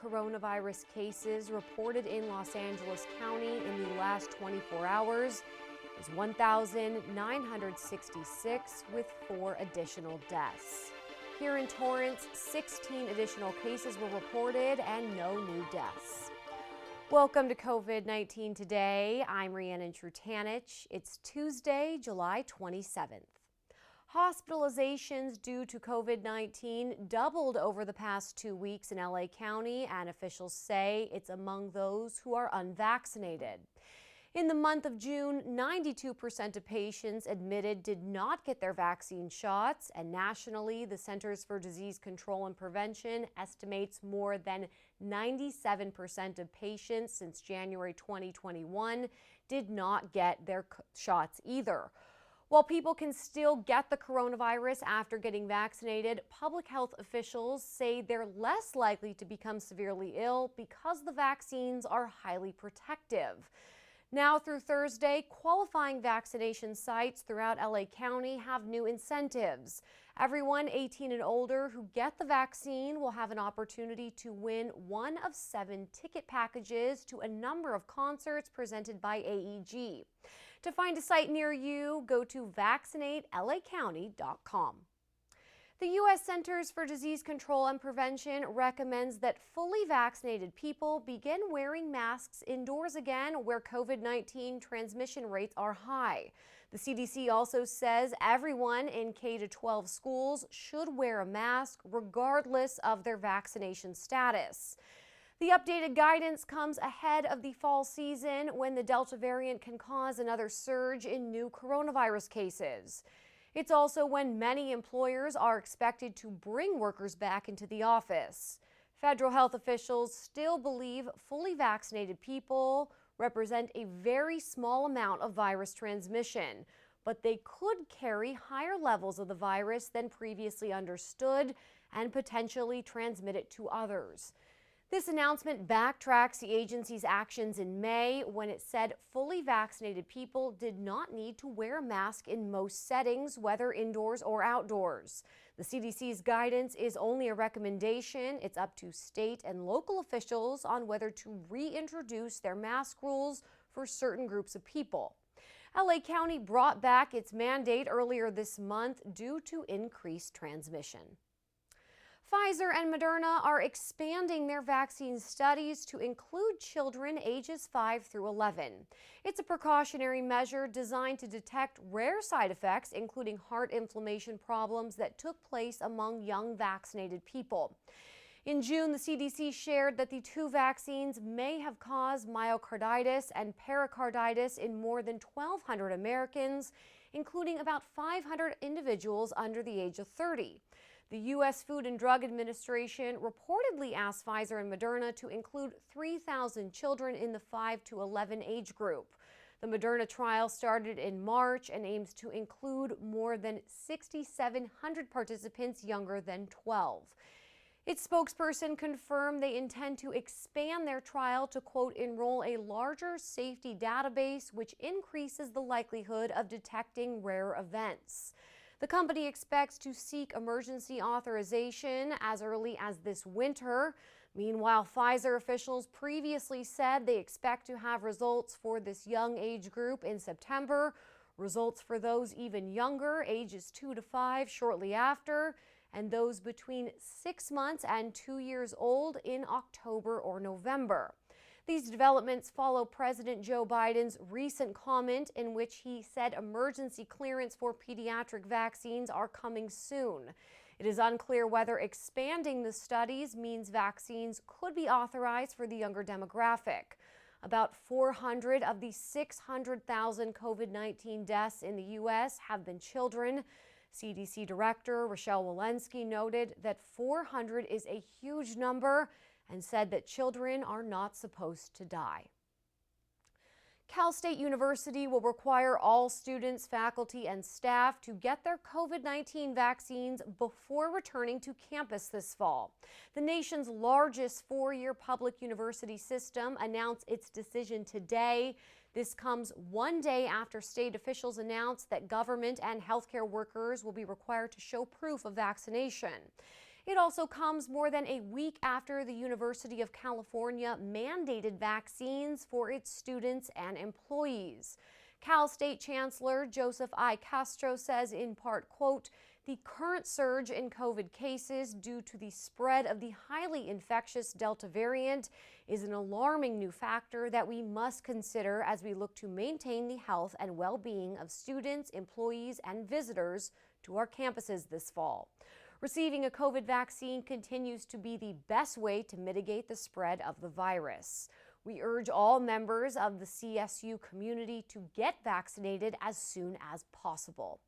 coronavirus cases reported in Los Angeles County in the last 24 hours is 1,966, with 4 additional deaths. Here in Torrance, 16 additional cases were reported and no new deaths. Welcome to COVID-19 Today. I'm Rhiannon Trutanich. It's Tuesday, July 27th. Hospitalizations due to COVID-19 doubled over the past 2 weeks in LA County, and officials say it's among those who are unvaccinated. In the month of June, 92% of patients admitted did not get their vaccine shots, and nationally, the Centers for Disease Control and Prevention estimates more than 97% of patients since January 2021 did not get their shots either. While people can still get the coronavirus after getting vaccinated, public health officials say they're less likely to become severely ill because the vaccines are highly protective. Now through Thursday, qualifying vaccination sites throughout LA County have new incentives. Everyone 18 and older who get the vaccine will have an opportunity to win one of 7 ticket packages to a number of concerts presented by AEG. To find a site near you, go to vaccinatelacounty.com. The U.S. Centers for Disease Control and Prevention recommends that fully vaccinated people begin wearing masks indoors again where COVID-19 transmission rates are high. The CDC also says everyone in K-12 schools should wear a mask regardless of their vaccination status. The updated guidance comes ahead of the fall season when the Delta variant can cause another surge in new coronavirus cases. It's also when many employers are expected to bring workers back into the office. Federal health officials still believe fully vaccinated people represent a very small amount of virus transmission, but they could carry higher levels of the virus than previously understood and potentially transmit it to others. This announcement backtracks the agency's actions in May when it said fully vaccinated people did not need to wear a mask in most settings, whether indoors or outdoors. The CDC's guidance is only a recommendation. It's up to state and local officials on whether to reintroduce their mask rules for certain groups of people. LA County brought back its mandate earlier this month due to increased transmission. Pfizer and Moderna are expanding their vaccine studies to include children ages 5 through 11. It's a precautionary measure designed to detect rare side effects, including heart inflammation problems that took place among young vaccinated people. In June, the CDC shared that the 2 vaccines may have caused myocarditis and pericarditis in more than 1,200 Americans, including about 500 individuals under the age of 30. The U.S. Food and Drug Administration reportedly asked Pfizer and Moderna to include 3,000 children in the 5 to 11 age group. The Moderna trial started in March and aims to include more than 6,700 participants younger than 12. Its spokesperson confirmed they intend to expand their trial to, quote, enroll a larger safety database, which increases the likelihood of detecting rare events. The company expects to seek emergency authorization as early as this winter. Meanwhile, Pfizer officials previously said they expect to have results for this young age group in September, results for those even younger, ages 2 to 5, shortly after, and those between 6 months and 2 years old in October or November. These developments follow President Joe Biden's recent comment in which he said emergency clearance for pediatric vaccines are coming soon. It is unclear whether expanding the studies means vaccines could be authorized for the younger demographic. About 400 of the 600,000 COVID-19 deaths in the U.S. have been children. CDC Director Rochelle Walensky noted that 400 is a huge number and said that children are not supposed to die. Cal State University will require all students, faculty, and staff to get their COVID-19 vaccines before returning to campus this fall. The nation's largest 4-year public university system announced its decision today. This comes one day after state officials announced that government and healthcare workers will be required to show proof of vaccination. It also comes more than a week after the University of California mandated vaccines for its students and employees. Cal State Chancellor Joseph I. Castro says in part, quote, "The current surge in COVID cases due to the spread of the highly infectious Delta variant is an alarming new factor that we must consider as we look to maintain the health and well-being of students, employees, and visitors to our campuses this fall. Receiving a COVID vaccine continues to be the best way to mitigate the spread of the virus. We urge all members of the CSU community to get vaccinated as soon as possible."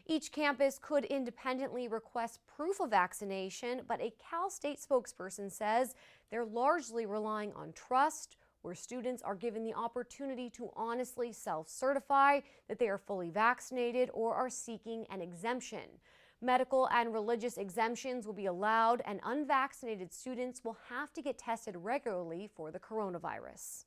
Each campus could independently request proof of vaccination, but a Cal State spokesperson says they're largely relying on trust, where students are given the opportunity to honestly self-certify that they are fully vaccinated or are seeking an exemption. Medical and religious exemptions will be allowed, and unvaccinated students will have to get tested regularly for the coronavirus.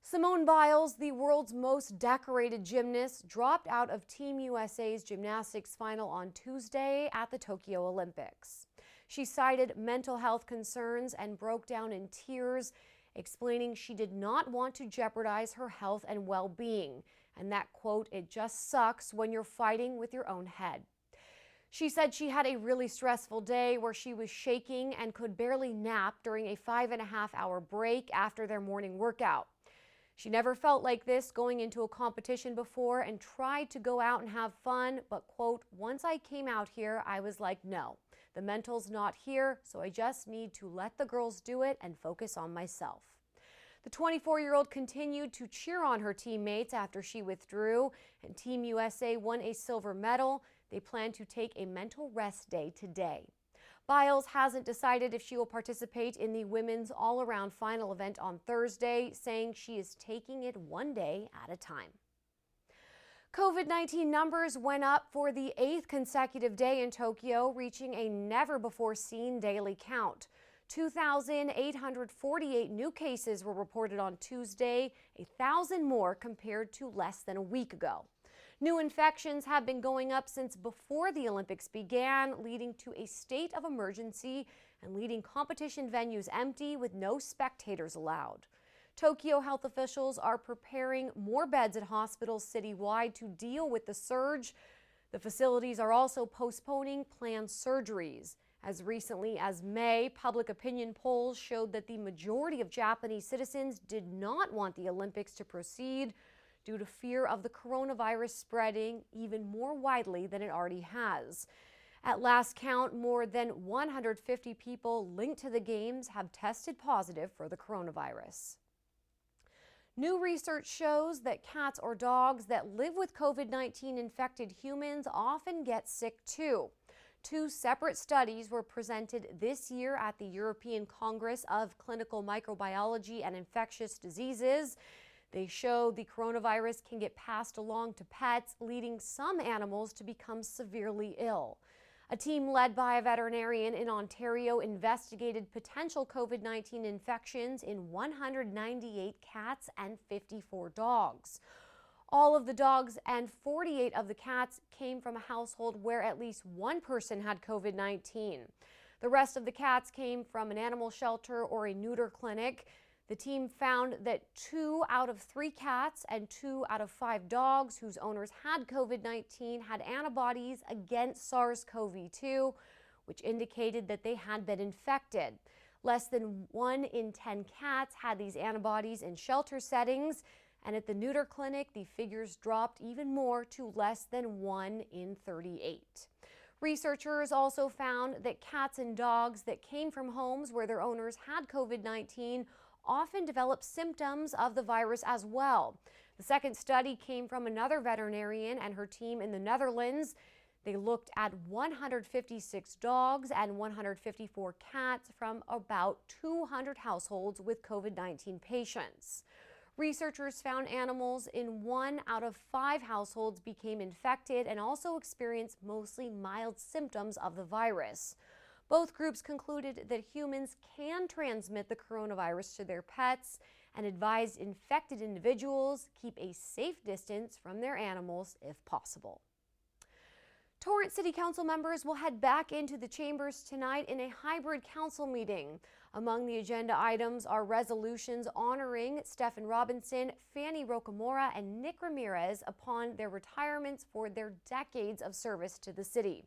Simone Biles, the world's most decorated gymnast, dropped out of Team USA's gymnastics final on Tuesday at the Tokyo Olympics. She cited mental health concerns and broke down in tears, explaining she did not want to jeopardize her health and well-being, and that, quote, "It just sucks when you're fighting with your own head." She said she had a really stressful day where she was shaking and could barely nap during a 5.5-hour break after their morning workout. She never felt like this going into a competition before and tried to go out and have fun, but, quote, "Once I came out here, I was like, no, the mental's not here, so I just need to let the girls do it and focus on myself." The 24-year-old continued to cheer on her teammates after she withdrew, and Team USA won a silver medal. They plan to take a mental rest day today. Biles hasn't decided if she will participate in the women's all-around final event on Thursday, saying she is taking it one day at a time. COVID-19 numbers went up for the 8th consecutive day in Tokyo, reaching a never-before-seen daily count. 2,848 new cases were reported on Tuesday, 1,000 more compared to less than a week ago. New infections have been going up since before the Olympics began, leading to a state of emergency and leaving competition venues empty with no spectators allowed. Tokyo health officials are preparing more beds at hospitals citywide to deal with the surge. The facilities are also postponing planned surgeries. As recently as May, public opinion polls showed that the majority of Japanese citizens did not want the Olympics to proceed due to fear of the coronavirus spreading even more widely than it already has. At last count, more than 150 people linked to the Games have tested positive for the coronavirus. New research shows that cats or dogs that live with COVID-19 infected humans often get sick too. 2 separate studies were presented this year at the European Congress of Clinical Microbiology and Infectious Diseases. They show the coronavirus can get passed along to pets, leading some animals to become severely ill. A team led by a veterinarian in Ontario investigated potential COVID-19 infections in 198 cats and 54 dogs. All of the dogs and 48 of the cats came from a household where at least one person had COVID-19. The rest of the cats came from an animal shelter or a neuter clinic. The team found that 2 out of 3 cats and 2 out of 5 dogs whose owners had COVID-19 had antibodies against SARS-CoV-2, which indicated that they had been infected. Less than 1 in 10 cats had these antibodies in shelter settings, and at the neuter clinic, the figures dropped even more to less than 1 in 38. Researchers also found that cats and dogs that came from homes where their owners had COVID-19 often develop symptoms of the virus as well. The second study came from another veterinarian and her team in the Netherlands. They looked at 156 dogs and 154 cats from about 200 households with COVID-19 patients. Researchers found animals in 1 out of 5 households became infected and also experienced mostly mild symptoms of the virus. Both groups concluded that humans can transmit the coronavirus to their pets and advised infected individuals keep a safe distance from their animals if possible. Torrance City Council members will head back into the chambers tonight in a hybrid council meeting. Among the agenda items are resolutions honoring Stephen Robinson, Fanny Rocamora, and Nick Ramirez upon their retirements for their decades of service to the city.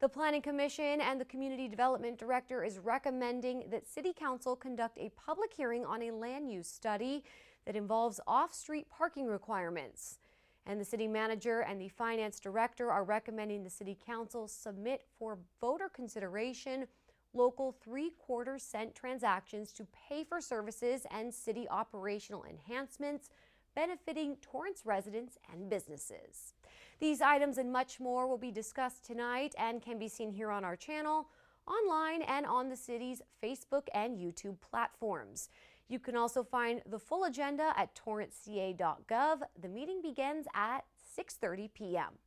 The Planning Commission and the Community Development Director is recommending that City Council conduct a public hearing on a land use study that involves off-street parking requirements. And the City Manager and the Finance Director are recommending the City Council submit for voter consideration local 3/4 cent transactions to pay for services and city operational enhancements benefiting Torrance residents and businesses. These items and much more will be discussed tonight and can be seen here on our channel, online, and on the city's Facebook and YouTube platforms. You can also find the full agenda at torranceca.gov. The meeting begins at 6:30 p.m.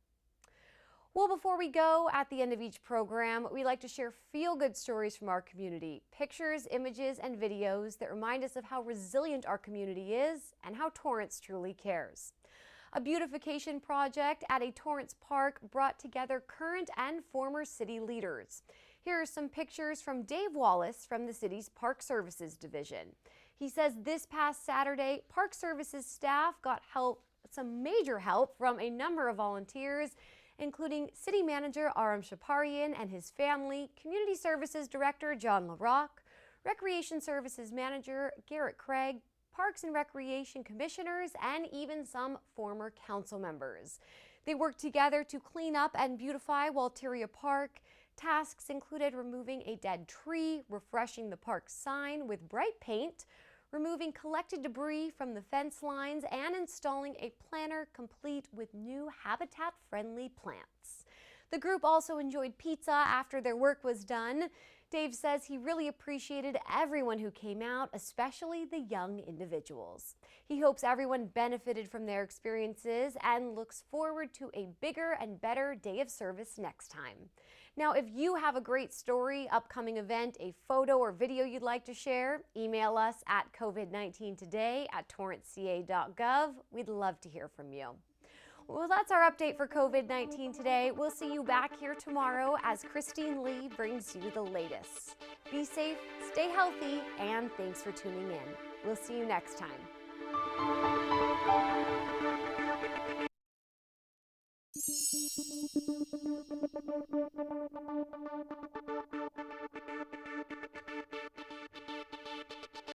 Well, before we go, at the end of each program, we like to share feel-good stories from our community. Pictures, images, and videos that remind us of how resilient our community is and how Torrance truly cares. A beautification project at a Torrance park brought together current and former city leaders. Here are some pictures from Dave Wallace from the city's Park Services Division. He says this past Saturday, Park Services staff got some major help from a number of volunteers, including City Manager Aram Shaparian and his family, Community Services Director John LaRock, Recreation Services Manager Garrett Craig, Parks and Recreation Commissioners, and even some former council members. They worked together to clean up and beautify Walteria Park. Tasks included removing a dead tree, refreshing the park's sign with bright paint, removing collected debris from the fence lines, and installing a planter complete with new habitat-friendly plants. The group also enjoyed pizza after their work was done. Dave says he really appreciated everyone who came out, especially the young individuals. He hopes everyone benefited from their experiences and looks forward to a bigger and better day of service next time. Now, if you have a great story, upcoming event, a photo or video you'd like to share, email us at covid19today@torranceca.gov. We'd love to hear from you. Well, that's our update for COVID-19 today. We'll see you back here tomorrow as Christine Lee brings you the latest. Be safe, stay healthy, and thanks for tuning in. We'll see you next time.